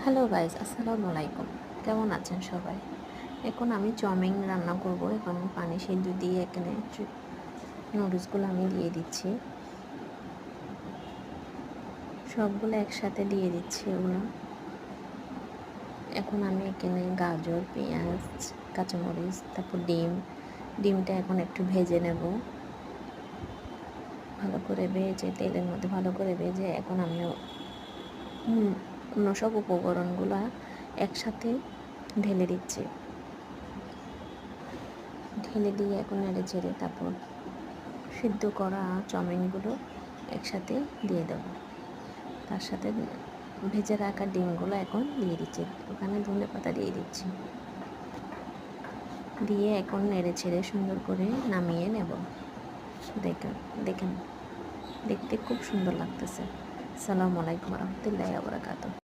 Hello guys, আসসালামু আলাইকুম। কেমন আছেন সবাই? এখন আমি চাউমিন রান্না করব। এখন পানি সিদ্ধ দিয়ে এখানে নুডলসগুলো আমি দিয়ে দিচ্ছি। সবগুলো একসাথে দিয়ে দিচ্ছি ওগুলো। এখন আমি এখানে গাজর, পেঁয়াজ, কাঁচামরিচ, তারপর ডিমটা এখন একটু ভেজে নেব। ভালো করে ভেজে তেলের মধ্যে ভালো করে ভেজে এখন আমি অন্য সব উপকরণগুলো একসাথে ঢেলে দিচ্ছি। ঢেলে দিয়ে এখন নেড়ে চেড়ে তারপর সিদ্ধ করা চাউমিনগুলো একসাথে দিয়ে দেবো। তার সাথে ভেজে রাখা ডিমগুলো এখন দিয়ে দিচ্ছি। ওখানে ধনেপাতা দিয়ে দিচ্ছি। দিয়ে এখন নেড়ে ছেড়ে সুন্দর করে নামিয়ে নেব। দেখেন দেখতে খুব সুন্দর লাগতেছে। আসসালামু আলাইকুম ওয়া রাহমাতুল্লাহি ওয়া বারাকাতুহু।